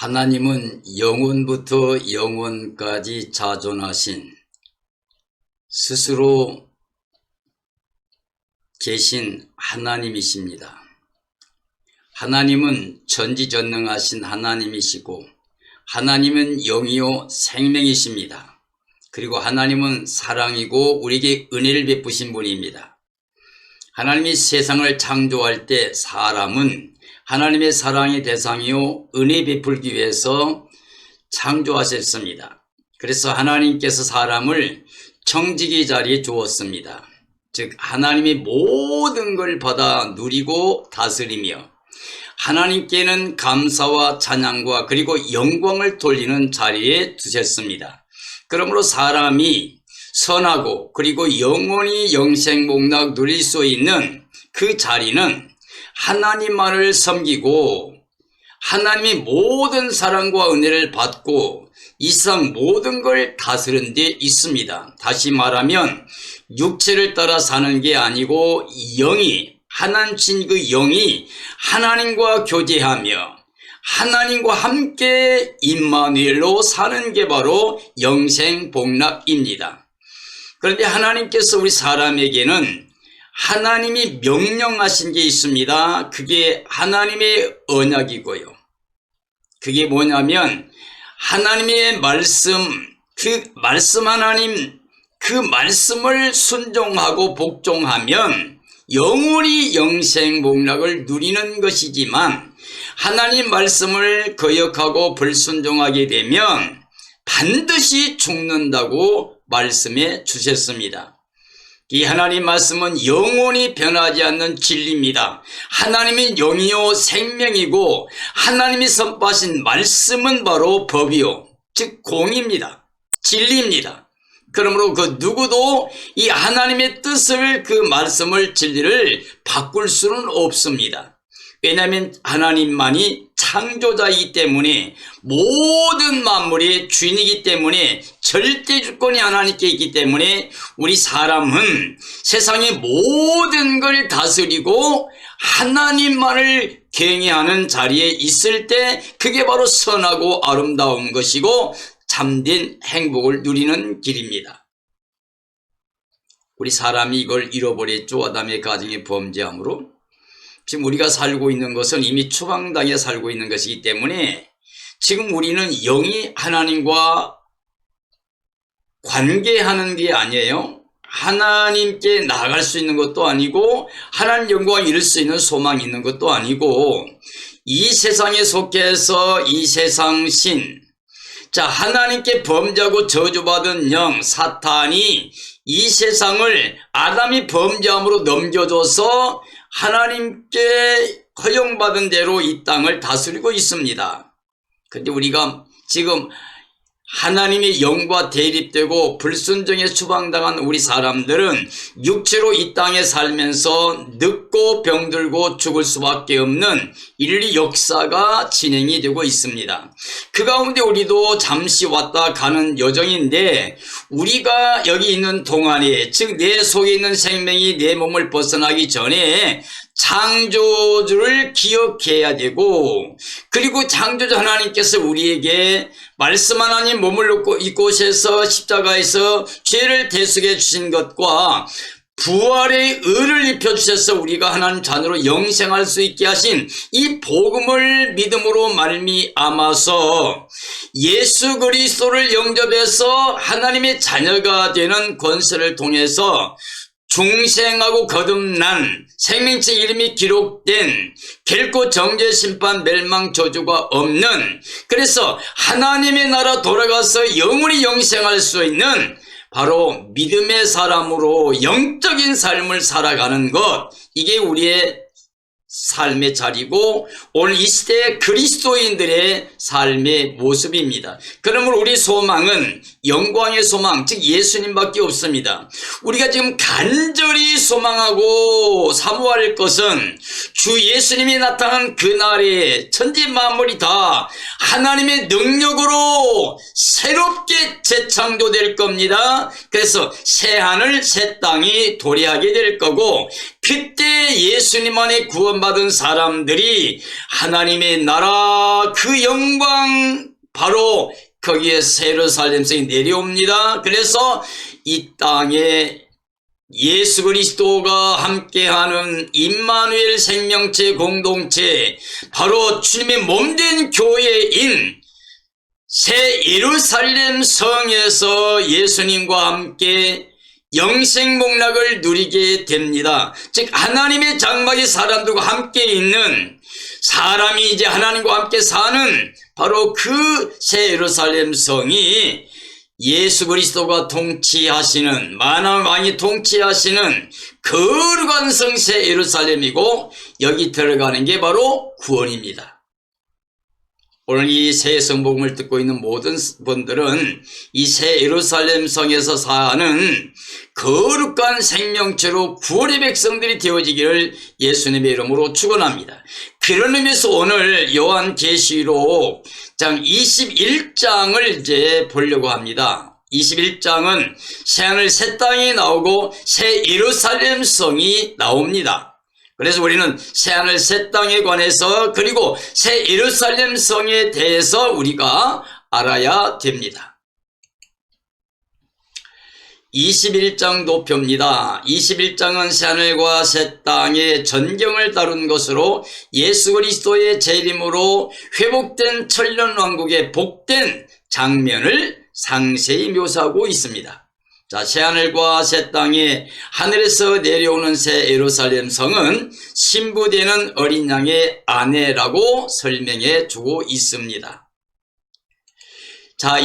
하나님은 영원부터 영원까지 자존하신 스스로 계신 하나님이십니다. 하나님은 전지전능하신 하나님이시고 하나님은 영이요 생명이십니다. 그리고 하나님은 사랑이고 우리에게 은혜를 베푸신 분입니다. 하나님이 세상을 창조할 때 사람은 하나님의 사랑의 대상이요 은혜 베풀기 위해서 창조하셨습니다. 그래서 하나님께서 사람을 청지기 자리에 두었습니다. 즉 하나님의 모든 걸 받아 누리고 다스리며 하나님께는 감사와 찬양과 그리고 영광을 돌리는 자리에 두셨습니다. 그러므로 사람이 선하고 그리고 영원히 영생복락 누릴 수 있는 그 자리는 하나님만을 섬기고 하나님의 모든 사랑과 은혜를 받고 이 세상 모든 걸 다스리는 데 있습니다. 다시 말하면 육체를 따라 사는 게 아니고 영이 하나님 그 영이 하나님과 교제하며 하나님과 함께 임마누엘로 사는 게 바로 영생복락입니다. 그런데 하나님께서 우리 사람에게는 하나님이 명령하신 게 있습니다. 그게 하나님의 언약이고요. 그게 뭐냐면 하나님의 말씀, 그 말씀 하나님, 그 말씀을 순종하고 복종하면 영원히 영생복락을 누리는 것이지만 하나님 말씀을 거역하고 불순종하게 되면 반드시 죽는다고 말씀해 주셨습니다. 이 하나님 말씀은 영원히 변하지 않는 진리입니다. 하나님이 영이요 생명이고 하나님이 선포하신 말씀은 바로 법이요 즉 공입니다. 진리입니다. 그러므로 그 누구도 이 하나님의 뜻을 그 말씀을 진리를 바꿀 수는 없습니다. 왜냐하면 하나님만이 창조자이기 때문에 모든 만물의 주인이기 때문에 절대 주권이 하나님께 있기 때문에 우리 사람은 세상의 모든 걸 다스리고 하나님만을 경외하는 자리에 있을 때 그게 바로 선하고 아름다운 것이고 참된 행복을 누리는 길입니다. 우리 사람이 이걸 잃어버렸죠. 아담의 가정의 범죄함으로. 지금 우리가 살고 있는 것은 이미 추방당에 살고 있는 것이기 때문에 지금 우리는 영이 하나님과 관계하는 게 아니에요. 하나님께 나아갈 수 있는 것도 아니고 하나님 영광을 이룰 수 있는 소망이 있는 것도 아니고 이 세상에 속해서 이 세상 신, 자 하나님께 범죄하고 저주받은 영 사탄이 이 세상을 아담이 범죄함으로 넘겨줘서 하나님께 허용받은 대로 이 땅을 다스리고 있습니다. 그런데 우리가 지금 하나님의 영과 대립되고 불순종에 추방당한 우리 사람들은 육체로 이 땅에 살면서 늙고 병들고 죽을 수밖에 없는 인류 역사가 진행이 되고 있습니다. 그 가운데 우리도 잠시 왔다 가는 여정인데 우리가 여기 있는 동안에 즉 내 속에 있는 생명이 내 몸을 벗어나기 전에 창조주를 기억해야 되고 그리고 창조주 하나님께서 우리에게 말씀 하나님 몸을 놓고 이곳에서 십자가에서 죄를 대속해 주신 것과 부활의 의를 입혀주셔서 우리가 하나님 자녀로 영생할 수 있게 하신 이 복음을 믿음으로 말미암아서 예수 그리스도를 영접해서 하나님의 자녀가 되는 권세를 통해서 중생하고 거듭난 생명체 이름이 기록된 결코 정죄 심판 멸망 저주가 없는 그래서 하나님의 나라 돌아가서 영원히 영생할 수 있는 바로 믿음의 사람으로 영적인 삶을 살아가는 것 이게 우리의 삶의 자리고 오늘 이 시대의 그리스도인들의 삶의 모습입니다. 그러므로 우리 소망은 영광의 소망 즉 예수님밖에 없습니다. 우리가 지금 간절히 소망하고 사모할 것은 주 예수님이 나타난 그날에 천지 만물이 다 하나님의 능력으로 새롭게 재창조될 겁니다. 그래서 새 하늘 새 땅이 도래하게 될 거고 그때 예수 예수님 안에 구원받은 사람들이 하나님의 나라 그 영광 바로 거기에 예루살렘성이 내려옵니다. 그래서 이 땅에 예수 그리스도가 함께하는 임마누엘 생명체 공동체, 바로 주님의 몸된 교회인 새 예루살렘 성에서 예수님과 함께 영생복락을 누리게 됩니다. 즉 하나님의 장막의 사람들과 함께 있는 사람이 이제 하나님과 함께 사는 바로 그 새 예루살렘 성이 예수 그리스도가 통치하시는, 만왕 왕이 통치하시는 거룩한 성 새 예루살렘이고, 여기 들어가는 게 바로 구원입니다. 오늘 이 새 성복음을 듣고 있는 모든 분들은 이 새 예루살렘 성에서 사는 거룩한 생명체로 구원의 백성들이 되어지기를 예수님의 이름으로 축원합니다. 그런 의미에서 오늘 요한계시록 장 21장을 이제 보려고 합니다. 21장은 새하늘 새 땅이 나오고 새 예루살렘 성이 나옵니다. 그래서 우리는 새하늘 새 땅에 관해서, 그리고 새 예루살렘 성에 대해서 우리가 알아야 됩니다. 21장 도표입니다. 21장은 새하늘과 새 땅의 전경을 다룬 것으로 예수 그리스도의 재림으로 회복된 천년왕국의 복된 장면을 상세히 묘사하고 있습니다. 자, 새하늘과 새 땅에 하늘에서 내려오는 새 예루살렘 성은 신부되는 어린 양의 아내라고 설명해 주고 있습니다. 자,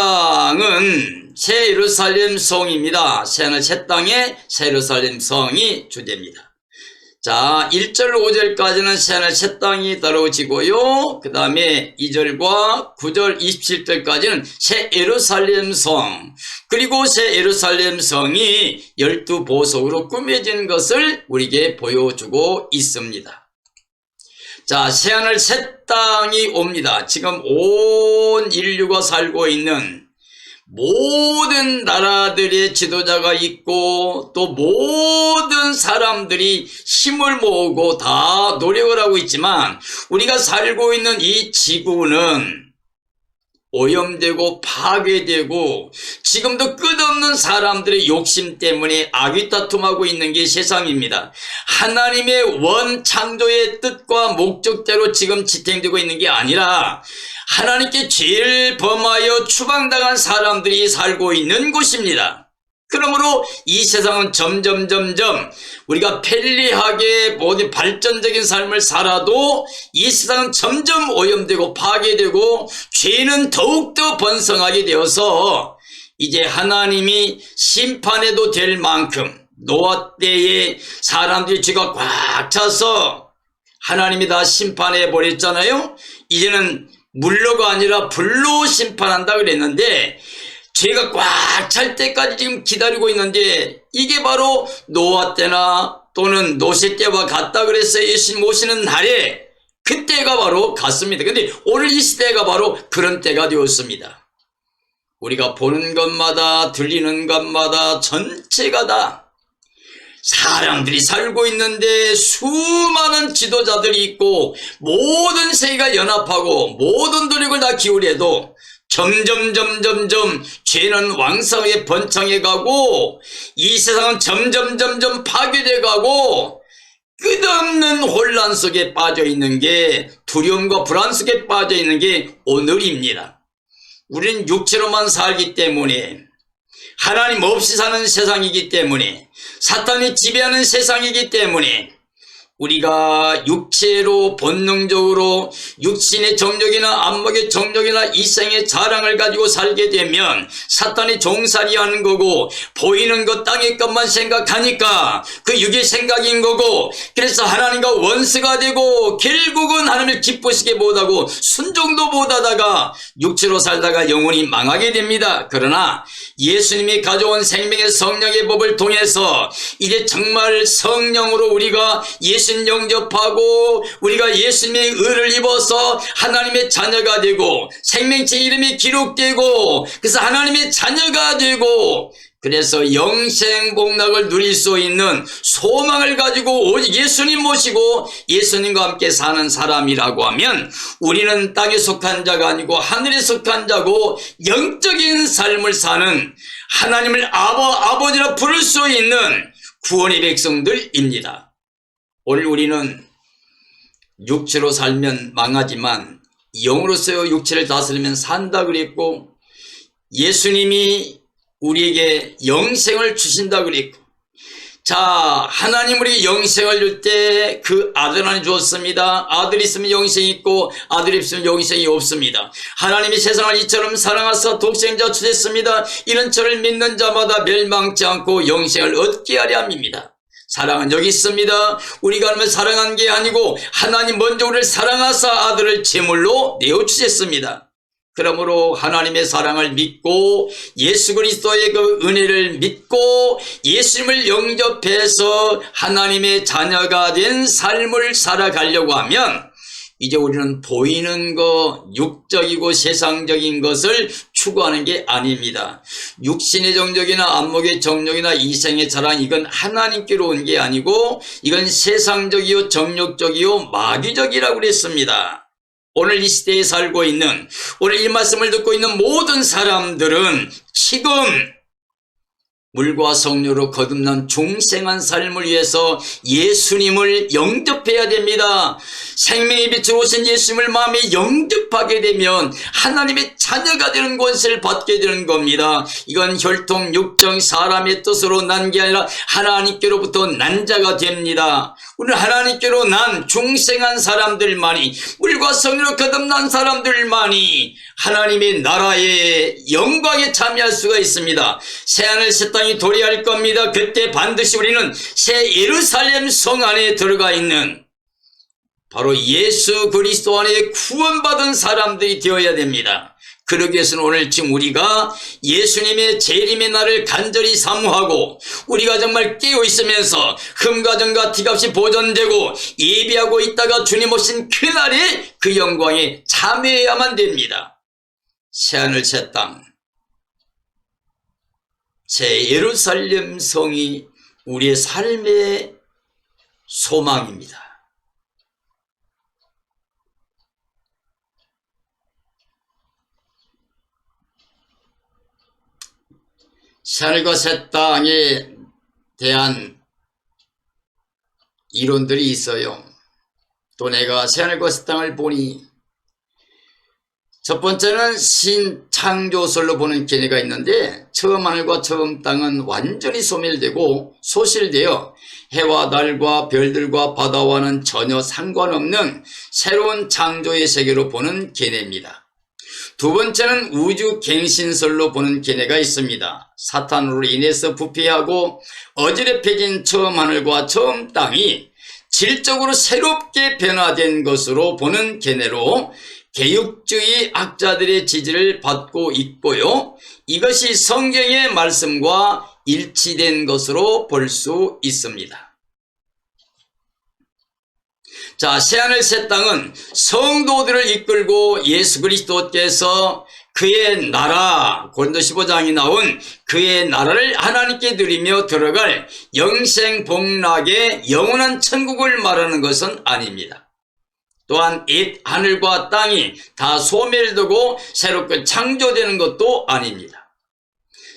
21장은 새 예루살렘 성입니다. 새하늘 새 땅의 새 예루살렘 성이 주제입니다. 자, 1절 5절까지는 새하늘 새 땅이 다뤄지고요. 그 다음에 2절과 9절 27절까지는 새 예루살렘 성, 그리고 새 예루살렘 성이 12보석으로 꾸며진 것을 우리에게 보여주고 있습니다. 자, 새하늘 새 땅이 옵니다. 지금 온 인류가 살고 있는 모든 나라들의 지도자가 있고, 또 모든 사람들이 힘을 모으고 다 노력을 하고 있지만, 우리가 살고 있는 이 지구는 오염되고 파괴되고 지금도 끝없는 사람들의 욕심 때문에 악의다툼하고 있는 게 세상입니다. 하나님의 원 창조의 뜻과 목적대로 지금 지탱되고 있는 게 아니라 하나님께 죄를 범하여 추방당한 사람들이 살고 있는 곳입니다. 그러므로 이 세상은 점점 우리가 편리하게 모든 발전적인 삶을 살아도 이 세상은 점점 오염되고 파괴되고 죄는 더욱더 번성하게 되어서 이제 하나님이 심판해도 될 만큼 노아 때에 사람들이 죄가 꽉 차서 하나님이 다 심판해 버렸잖아요. 이제는 물로가 아니라 불로 심판한다 그랬는데, 죄가 꽉 찰 때까지 지금 기다리고 있는데, 이게 바로 노아 때나 또는 노세 때와 같다 그랬어요. 예수님 오시는 날에 그때가 바로 같습니다. 근데 오늘 이 시대가 바로 그런 때가 되었습니다. 우리가 보는 것마다 들리는 것마다 전체가 다 사람들이 살고 있는데 수많은 지도자들이 있고 모든 세계가 연합하고 모든 노력을 다 기울여도 점점 죄는 왕성하게 번창해 가고 이 세상은 점점 파괴돼 가고 끝없는 혼란 속에 빠져 있는 게, 두려움과 불안 속에 빠져 있는 게 오늘입니다. 우리는 육체로만 살기 때문에, 하나님 없이 사는 세상이기 때문에, 사탄이 지배하는 세상이기 때문에 우리가 육체로 본능적으로 육신의 정욕이나 안목의 정욕이나 이생의 자랑을 가지고 살게 되면 사탄이 종살이하는 거고, 보이는 것 땅의 것만 생각하니까 그 육의 생각인 거고, 그래서 하나님과 원수가 되고 결국은 하나님을 기쁘시게 못하고 순종도 못하다가 육체로 살다가 영혼이 망하게 됩니다. 그러나 예수님이 가져온 생명의 성령의 법을 통해서 이제 정말 성령으로 우리가 예수님 영접하고 우리가 예수님의 의를 입어서 하나님의 자녀가 되고 생명체 이름이 기록되고, 그래서 하나님의 자녀가 되고, 그래서 영생 복락을 누릴 수 있는 소망을 가지고 오직 예수님 모시고 예수님과 함께 사는 사람이라고 하면 우리는 땅에 속한 자가 아니고 하늘에 속한 자고 영적인 삶을 사는 하나님을 아버지라 부를 수 있는 구원의 백성들입니다. 오늘 우리는 육체로 살면 망하지만 영으로서 육체를 다스리면 산다 그랬고, 예수님이 우리에게 영생을 주신다 그랬고, 자, 하나님 우리에게 영생을 줄 때 그 아들 하나 주었습니다. 아들이 있으면 영생이 있고 아들이 없으면 영생이 없습니다. 하나님이 세상을 이처럼 사랑하사 독생자 주셨습니다. 이런 저를 믿는 자마다 멸망치 않고 영생을 얻게 하려 함입니다. 사랑은 여기 있습니다. 우리가 하나님을 사랑한 게 아니고 하나님 먼저 우리를 사랑하사 아들을 제물로 내어주셨습니다. 그러므로 하나님의 사랑을 믿고 예수 그리스도의 그 은혜를 믿고 예수님을 영접해서 하나님의 자녀가 된 삶을 살아가려고 하면 이제 우리는 보이는 것, 육적이고 세상적인 것을 추구하는 게 아닙니다. 육신의 정욕이나 안목의 정욕이나 이생의 자랑, 이건 하나님께로 온 게 아니고 이건 세상적이요 정욕적이요 마귀적이라고 그랬습니다. 오늘 이 시대에 살고 있는, 오늘 이 말씀을 듣고 있는 모든 사람들은 지금 물과 성료로 거듭난 중생한 삶을 위해서 예수님을 영접해야 됩니다. 생명의 빛으로 오신 예수님을 마음에 영접하게 되면 하나님의 자녀가 되는 권세를 받게 되는 겁니다. 이건 혈통, 육정, 사람의 뜻으로 난 게 아니라 하나님께로부터 난 자가 됩니다. 우리는 하나님께로 난 중생한 사람들만이, 물과 성령으로 거듭난 사람들만이 하나님의 나라의 영광에 참여할 수가 있습니다. 새하늘 새 땅이 도래할 겁니다. 그때 반드시 우리는 새 예루살렘 성 안에 들어가 있는 바로 예수 그리스도 안에 구원받은 사람들이 되어야 됩니다. 그러기 위해서는 오늘 지금 우리가 예수님의 재림의 날을 간절히 사모하고 우리가 정말 깨어 있으면서 흠과 정과 티값이 보존되고 예비하고 있다가 주님 오신 그날에 그 영광에 참여해야만 됩니다. 새하늘 새 땅, 새 예루살렘 성이 우리의 삶의 소망입니다. 새하늘과 새 땅에 대한 이론들이 있어요. 또 내가 새하늘과 새 땅을 보니, 첫 번째는 신창조설로 보는 견해가 있는데, 처음 하늘과 처음 땅은 완전히 소멸되고 소실되어 해와 달과 별들과 바다와는 전혀 상관없는 새로운 창조의 세계로 보는 견해입니다. 두 번째는 우주갱신설로 보는 견해가 있습니다. 사탄으로 인해서 부패하고 어지럽혀진 처음 하늘과 처음 땅이 질적으로 새롭게 변화된 것으로 보는 견해로 개혁주의 학자들의 지지를 받고 있고요. 이것이 성경의 말씀과 일치된 것으로 볼 수 있습니다. 자, 새하늘 새 땅은 성도들을 이끌고 예수 그리스도께서 그의 나라, 고린도 15장이 나온 그의 나라를 하나님께 드리며 들어갈 영생 복락의 영원한 천국을 말하는 것은 아닙니다. 또한 옛 하늘과 땅이 다 소멸되고 새롭게 창조되는 것도 아닙니다.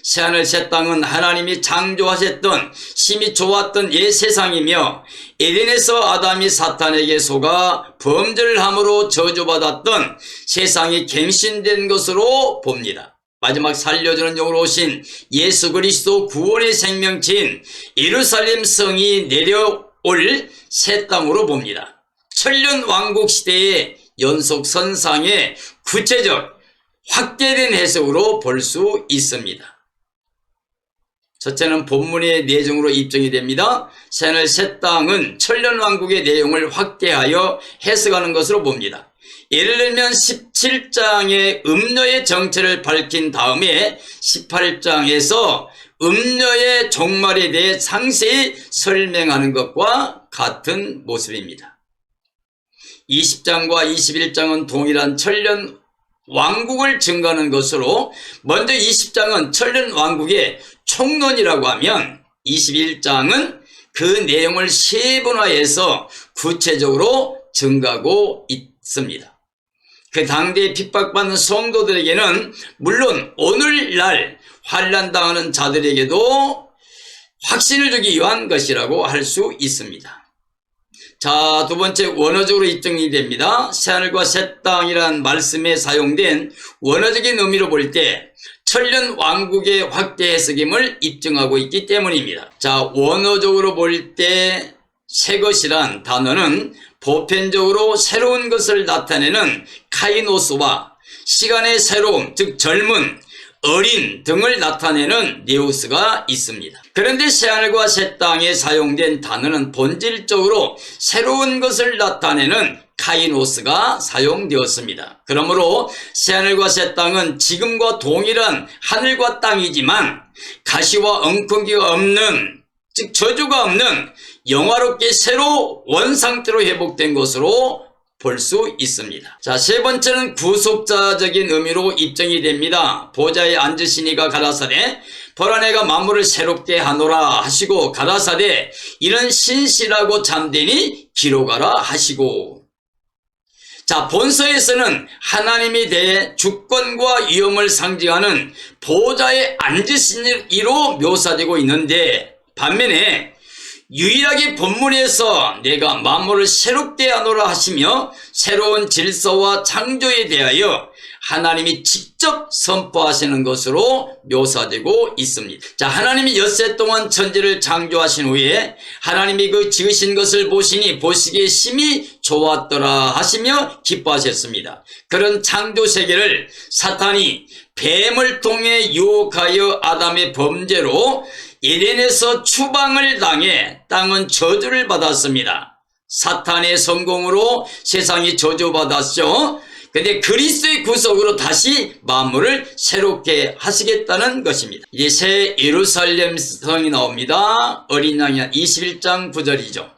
새하늘 새 땅은 하나님이 창조하셨던 심히 좋았던 옛 세상이며, 에덴에서 아담이 사탄에게 속아 범죄를 함으로 저주받았던 세상이 갱신된 것으로 봅니다. 마지막 살려주는 영으로 오신 예수 그리스도 구원의 생명체인 예루살렘 성이 내려올 새 땅으로 봅니다. 천년 왕국 시대의 연속 선상의 구체적 확대된 해석으로 볼 수 있습니다. 첫째는 본문의 내용으로 입증이 됩니다. 새하늘 새 땅은 천년왕국의 내용을 확대하여 해석하는 것으로 봅니다. 예를 들면 17장의 음녀의 정체를 밝힌 다음에 18장에서 음녀의 종말에 대해 상세히 설명하는 것과 같은 모습입니다. 20장과 21장은 동일한 천년 왕국을 증거하는 것으로, 먼저 20장은 천년 왕국의 총론이라고 하면 21장은 그 내용을 세분화해서 구체적으로 증가하고 있습니다. 그 당대에 핍박받는 성도들에게는 물론 오늘날 환난당하는 자들에게도 확신을 주기 위한 것이라고 할 수 있습니다. 자, 두 번째, 원어적으로 입증이 됩니다. 새하늘과 새 땅이란 말씀에 사용된 원어적인 의미로 볼 때 천년 왕국의 확대 해석임을 입증하고 있기 때문입니다. 자, 원어적으로 볼 때 새 것이란 단어는 보편적으로 새로운 것을 나타내는 카이노스와 시간의 새로움, 즉 젊은, 어린 등을 나타내는 네오스가 있습니다. 그런데 새하늘과 새 땅에 사용된 단어는 본질적으로 새로운 것을 나타내는 카이노스가 사용되었습니다. 그러므로 새하늘과 새 땅은 지금과 동일한 하늘과 땅이지만 가시와 엉겅기가 없는, 즉 저주가 없는 영화롭게 새로 원상태로 회복된 것으로 볼 수 있습니다. 자, 세 번째는 구속자적인 의미로 입증이 됩니다. 보좌에 앉으시니가 가라사대 보라 내가 만물을 새롭게 하노라 하시고 가라사대 이는 신실하고 참되니 기록하라 하시고. 자, 본서에서는 하나님에 대해 주권과 위엄을 상징하는 보좌에 앉으시니로 묘사되고 있는데, 반면에 유일하게 본문에서 내가 만물을 새롭게 하노라 하시며 새로운 질서와 창조에 대하여 하나님이 직접 선포하시는 것으로 묘사되고 있습니다. 자, 하나님이 엿새 동안 천지를 창조하신 후에 하나님이 그 지으신 것을 보시니 보시기에 심히 좋았더라 하시며 기뻐하셨습니다. 그런 창조 세계를 사탄이 뱀을 통해 유혹하여 아담의 범죄로 에덴에서 추방을 당해 땅은 저주를 받았습니다. 사탄의 성공으로 세상이 저주받았죠. 근데 그리스도의 구속으로 다시 만물을 새롭게 하시겠다는 것입니다. 이제 새 예루살렘 성이 나옵니다. 어린 양이 21장 9절이죠.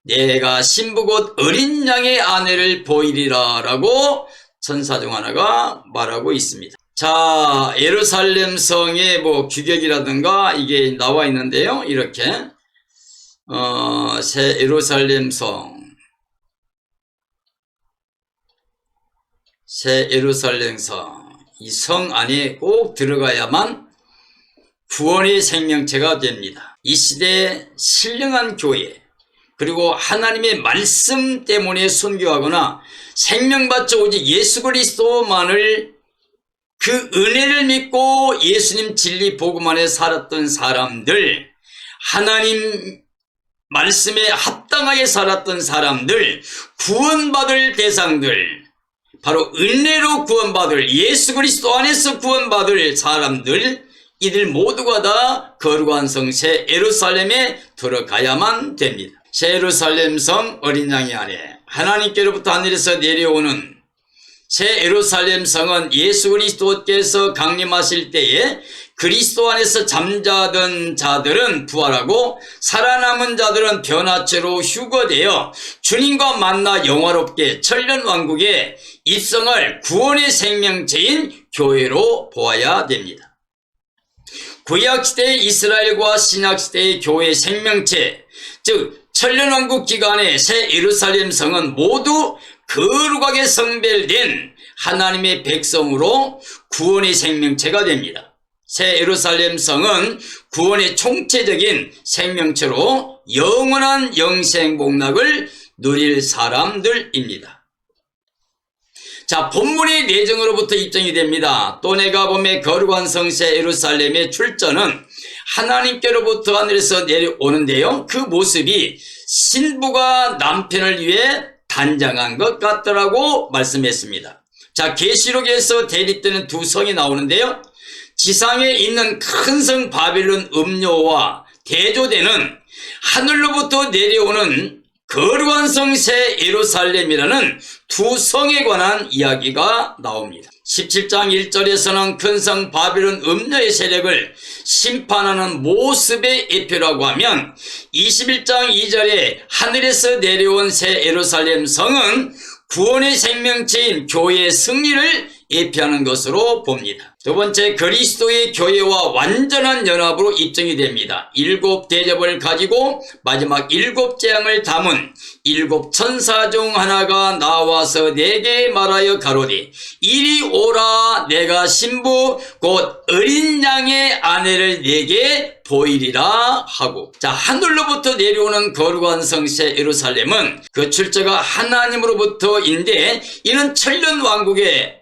내가 신부 곧 어린 양의 아내를 보이리라 라고 천사 중 하나가 말하고 있습니다. 자, 예루살렘 성의 규격이라든가 이게 나와 있는데요. 이렇게 새 예루살렘 성, 새 예루살렘 성, 이 성 안에 꼭 들어가야만 구원의 생명체가 됩니다. 이 시대에 신령한 교회, 그리고 하나님의 말씀 때문에 순교하거나 생명받자 오직 예수 그리스도만을 그 은혜를 믿고 예수님 진리 복음 안에 살았던 사람들, 하나님 말씀에 합당하게 살았던 사람들, 구원받을 대상들, 바로 은혜로 구원받을, 예수 그리스도 안에서 구원받을 사람들, 이들 모두가 다 거룩한 성 새 예루살렘에 들어가야만 됩니다. 새 예루살렘 성 어린 양의 아내, 하나님께로부터 하늘에서 내려오는 새 예루살렘 성은 예수 그리스도께서 강림하실 때에 그리스도 안에서 잠자던 자들은 부활하고 살아남은 자들은 변화체로 휴거되어 주님과 만나 영화롭게 천년왕국에 입성할 구원의 생명체인 교회로 보아야 됩니다. 구약시대의 이스라엘과 신약시대의 교회 생명체, 즉 천년왕국 기간의 새 예루살렘 성은 모두 거룩하게 성별된 하나님의 백성으로 구원의 생명체가 됩니다. 새 예루살렘 성은 구원의 총체적인 생명체로 영원한 영생복락을 누릴 사람들입니다. 자, 본문의 내정으로부터 입증이 됩니다. 또 내가 보매 거룩한 성 새 예루살렘의 출전은 하나님께로부터 하늘에서 내려오는데요. 그 모습이 신부가 남편을 위해 단장한 것 같더라고 말씀했습니다. 자, 계시록에서 대립되는 두 성이 나오는데요. 지상에 있는 큰 성 바빌론 음료와 대조되는 하늘로부터 내려오는 거룩한 성 새 예루살렘이라는 두 성에 관한 이야기가 나옵니다. 17장 1절에서는 큰 성 바빌론 음녀의 세력을 심판하는 모습의 예표라고 하면 21장 2절에 하늘에서 내려온 새 예루살렘 성은 구원의 생명체인 교회의 승리를 예표하는 것으로 봅니다. 두 번째, 그리스도의 교회와 완전한 연합으로 입증이 됩니다. 7 대접을 가지고 마지막 7 재앙을 담은 7 천사 중 하나가 나와서 내게 말하여 가로되 이리 오라, 내가 신부 곧 어린 양의 아내를 내게 보이리라 하고. 자, 하늘로부터 내려오는 거룩한 성세 예루살렘은 그 출처가 하나님으로부터인데, 이는 천년 왕국의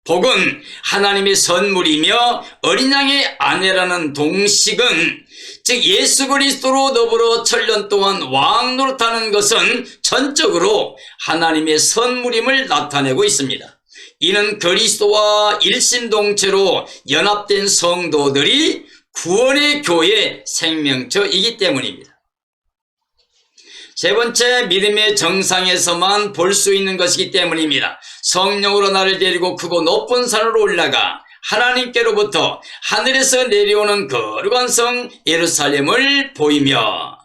복은 하나님의 선물이며 어린 양의 아내라는 동식은, 즉 예수 그리스도로 더불어 천년 동안 왕 노릇하는 것은 전적으로 하나님의 선물임을 나타내고 있습니다. 이는 그리스도와 일심동체로 연합된 성도들이 구원의 교회 생명처이기 때문입니다. 세 번째, 믿음의 정상에서만 볼 수 있는 것이기 때문입니다. 성령으로 나를 데리고 크고 높은 산으로 올라가 하나님께로부터 하늘에서 내려오는 거룩한 성 예루살렘을 보이며.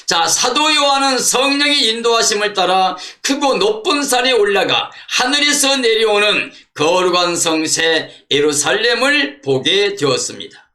자, 사도 요한은 성령의 인도하심을 따라 크고 높은 산에 올라가 하늘에서 내려오는 거룩한 성세 예루살렘을 보게 되었습니다.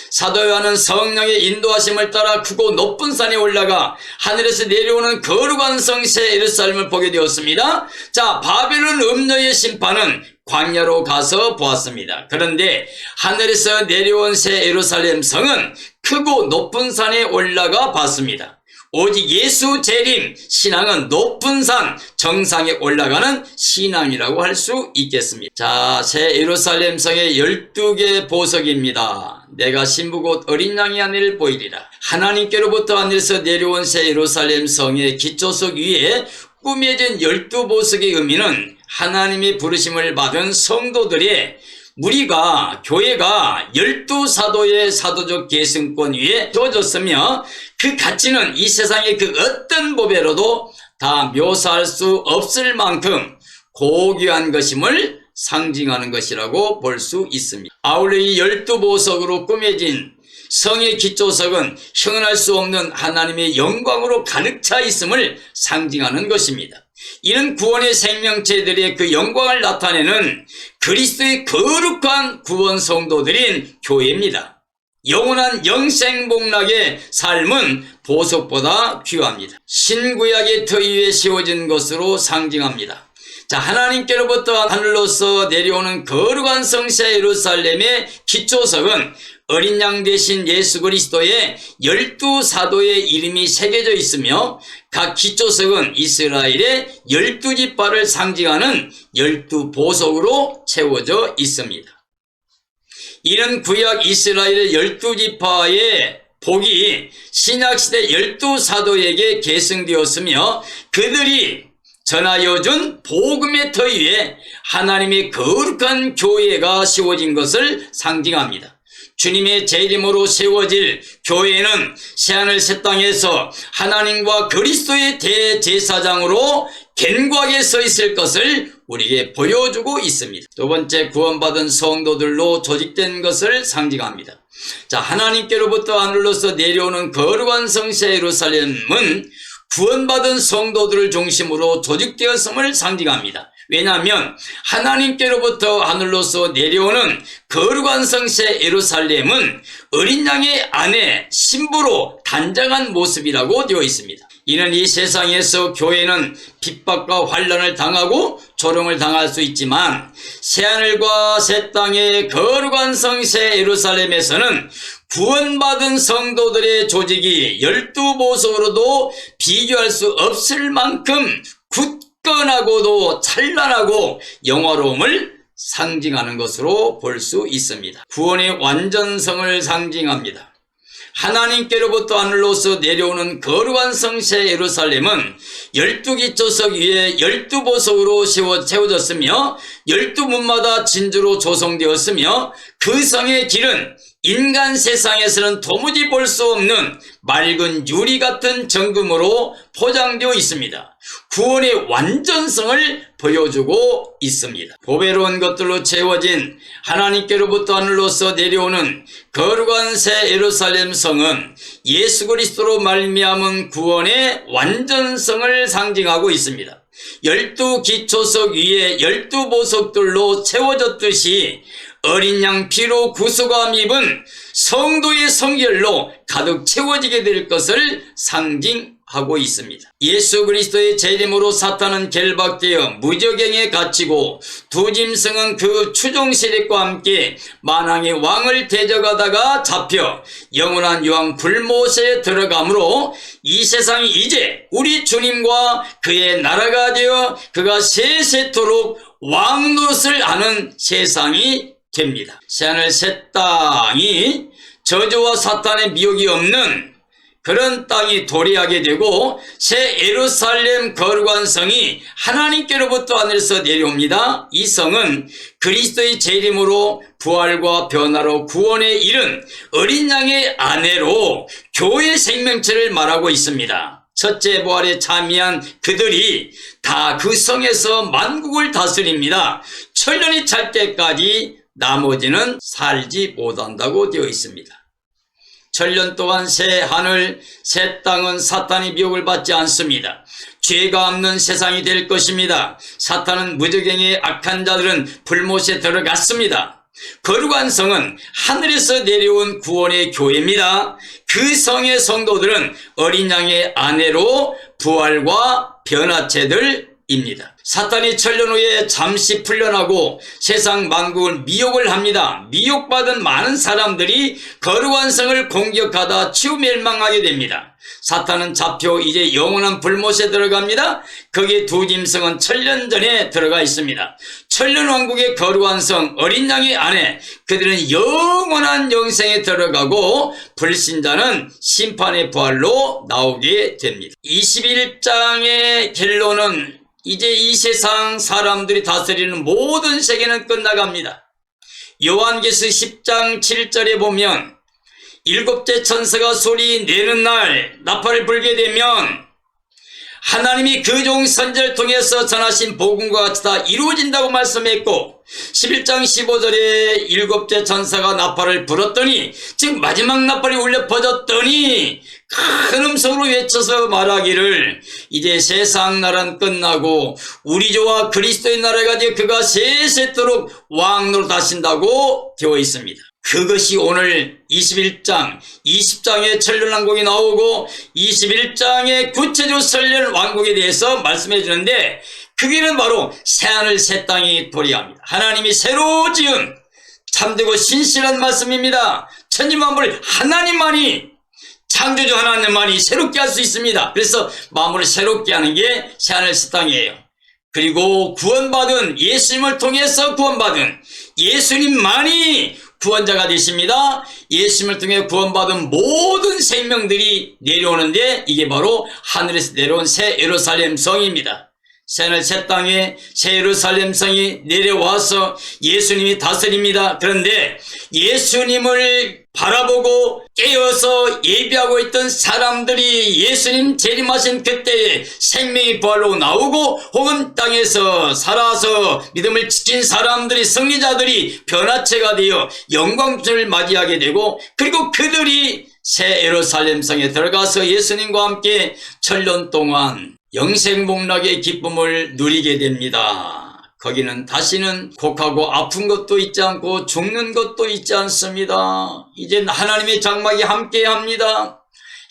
사도 요한은 성령의 인도하심을 따라 크고 높은 산에 올라가 하늘에서 내려오는 거룩한 성세 예루살렘을 보게 되었습니다. 자, 바벨론 음녀의 심판은 광야로 가서 보았습니다. 그런데 하늘에서 내려온 새 예루살렘 성은 크고 높은 산에 올라가 봤습니다. 오직 예수 재림 신앙은 높은 산 정상에 올라가는 신앙이라고 할 수 있겠습니다. 자, 새 예루살렘 성의 12개 보석입니다. 내가 신부 곧 어린 양의 아내를 보이리라. 하나님께로부터 하늘에서 내려온 새 예루살렘 성의 기초석 위에 꾸며진 12보석의 의미는 하나님의 부르심을 받은 성도들의 무리가, 교회가 12사도의 사도적 계승권 위에 주어졌으며, 그 가치는 이 세상의 그 어떤 보배로도 다 묘사할 수 없을 만큼 고귀한 것임을 상징하는 것이라고 볼 수 있습니다. 아울러 이 12보석으로 꾸며진 성의 기초석은 형언할 수 없는 하나님의 영광으로 가득 차 있음을 상징하는 것입니다. 이는 구원의 생명체들의 그 영광을 나타내는 그리스도의 거룩한 구원 성도들인 교회입니다. 영원한 영생복락의 삶은 보석보다 귀합니다. 신구약의 터 위에 세워진 것으로 상징합니다. 자, 하나님께로부터 하늘로서 내려오는 거룩한 성세 예루살렘의 기초석은 어린 양 대신 예수 그리스도의 12사도의 이름이 새겨져 있으며, 각 기초석은 이스라엘의 12지파를 상징하는 12보석으로 채워져 있습니다. 이는 구약 이스라엘의 12지파의 복이 신약시대 12사도에게 계승되었으며, 그들이 전하여준 복음의 터 위에 하나님의 거룩한 교회가 세워진 것을 상징합니다. 주님의 재림으로 세워질 교회는 새하늘 새 땅에서 하나님과 그리스도의 대제사장으로 견고하게 서 있을 것을 우리에게 보여주고 있습니다. 두 번째, 구원받은 성도들로 조직된 것을 상징합니다. 자, 하나님께로부터 하늘로서 내려오는 거룩한 성세 예루살렘은 구원받은 성도들을 중심으로 조직되었음을 상징합니다. 왜냐하면 하나님께로부터 하늘로서 내려오는 거룩한 성세 예루살렘은 어린 양의 아내, 신부로 단장한 모습이라고 되어 있습니다. 이는 이 세상에서 교회는 핍박과 환난을 당하고 조롱을 당할 수 있지만, 새하늘과 새 땅의 거룩한 성세 예루살렘에서는 구원받은 성도들의 조직이 12보석으로도 비교할 수 없을 만큼 굳건하고도 찬란하고 영화로움을 상징하는 것으로 볼 수 있습니다. 구원의 완전성을 상징합니다. 하나님께로부터 하늘로서 내려오는 거룩한 성세 예루살렘은 12기초석 위에 12보석으로 채워졌으며 12문마다 진주로 조성되었으며, 그 성의 길은 인간 세상에서는 도무지 볼 수 없는 맑은 유리 같은 정금으로 포장되어 있습니다. 구원의 완전성을 보여주고 있습니다. 보배로운 것들로 채워진 하나님께로부터 하늘로서 내려오는 거룩한 새 예루살렘 성은 예수 그리스도로 말미암은 구원의 완전성을 상징하고 있습니다. 12기초석 위에 12보석들로 채워졌듯이 어린 양 피로 구속함 입은 성도의 성결로 가득 채워지게 될 것을 상징하고 있습니다. 예수 그리스도의 재림으로 사탄은 결박되어 무저갱에 갇히고 두 짐승은 그 추종 세력과 함께 만왕의 왕을 대적하다가 잡혀 영원한 유황 불못에 들어가므로 이 세상이 이제 우리 주님과 그의 나라가 되어 그가 세세토록 왕 노릇을 하는 세상이 됩니다. 새하늘 새 땅이 저주와 사탄의 미혹이 없는 그런 땅이 도래하게 되고 새 예루살렘 거룩한 성이 하나님께로부터 하늘에서 내려옵니다. 이 성은 그리스도의 재림으로 부활과 변화로 구원에 이른 어린 양의 아내로 교회 생명체를 말하고 있습니다. 첫째 부활에 참여한 그들이 다 그 성에서 만국을 다스립니다. 천년이 찰 때까지 나머지는 살지 못한다고 되어 있습니다. 천년 동안 새 하늘, 새 땅은 사탄의 미혹을 받지 않습니다. 죄가 없는 세상이 될 것입니다. 사탄은 무저갱의 악한 자들은 불못에 들어갔습니다. 거룩한 성은 하늘에서 내려온 구원의 교회입니다. 그 성의 성도들은 어린 양의 아내로 부활과 변화체들입니다. 사탄이 천년 후에 잠시 풀려나고 세상 만국을 미혹을 합니다. 미혹받은 많은 사람들이 거룩한 성을 공격하다 치유 멸망하게 됩니다. 사탄은 잡혀 이제 영원한 불못에 들어갑니다. 거기에 두 짐승은 천년 전에 들어가 있습니다. 천년 왕국의 거룩한 성 어린 양의 아내, 그들은 영원한 영생에 들어가고 불신자는 심판의 부활로 나오게 됩니다. 21장의 결론은 이제 이 세상 사람들이 다스리는 모든 세계는 끝나갑니다. 요한계시록 10장 7절에 보면 일곱째 천사가 소리 내는 날 나팔을 불게 되면 하나님이 그 종 선지자를 통해서 전하신 복음과 같이 다 이루어진다고 말씀했고 11장 15절에 일곱째 천사가 나팔을 불었더니 즉 마지막 나팔이 울려 퍼졌더니 큰 음성으로 외쳐서 말하기를 이제 세상 나라는 끝나고 우리 주와 그리스도의 나라가 되어 그가 세세토록 왕노로 다신다고 되어 있습니다. 그것이 오늘 21장, 20장의 천년왕국이 나오고 21장의 구체적 천년왕국에 대해서 말씀해 주는데 그게는 바로 새하늘 새 땅이 도래합니다. 하나님이 새로 지은 참되고 신실한 말씀입니다. 천지만물을 하나님만이 창조주 하나님만이 새롭게 할 수 있습니다. 그래서 만물을 새롭게 하는 게 새하늘 새 땅이에요. 그리고 구원받은 예수님을 통해서 구원받은 예수님만이 구원자가 되십니다. 예수님을 통해 구원받은 모든 생명들이 내려오는데 이게 바로 하늘에서 내려온 새 예루살렘 성입니다. 새하늘 새 땅에 새 예루살렘 성이 내려와서 예수님이 다스립니다. 그런데 예수님을 바라보고 깨어서 예비하고 있던 사람들이 예수님 재림하신 그때에 생명이 부활로 나오고 혹은 땅에서 살아서 믿음을 지킨 사람들이 승리자들이 변화체가 되어 영광을 맞이하게 되고 그리고 그들이 새 예루살렘 성에 들어가서 예수님과 함께 천년 동안 영생복락의 기쁨을 누리게 됩니다. 거기는 다시는 곡하고 아픈 것도 있지 않고 죽는 것도 있지 않습니다. 이젠 하나님의 장막이 함께합니다.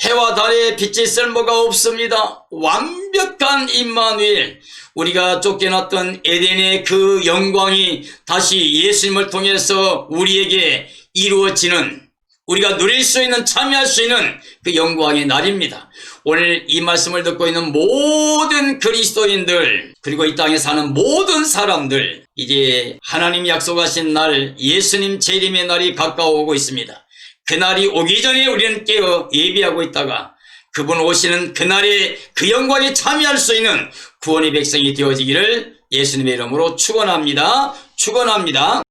해와 달의 빛이 쓸모가 없습니다. 완벽한 임마누엘, 우리가 쫓겨났던 에덴의 그 영광이 다시 예수님을 통해서 우리에게 이루어지는, 우리가 누릴 수 있는, 참여할 수 있는 그 영광의 날입니다. 오늘 이 말씀을 듣고 있는 모든 그리스도인들 그리고 이 땅에 사는 모든 사람들, 이제 하나님이 약속하신 날, 예수님 재림의 날이 가까워오고 있습니다. 그날이 오기 전에 우리는 깨어 예비하고 있다가 그분 오시는 그날에 그 영광에 참여할 수 있는 구원의 백성이 되어지기를 예수님의 이름으로 축원합니다. 축원합니다.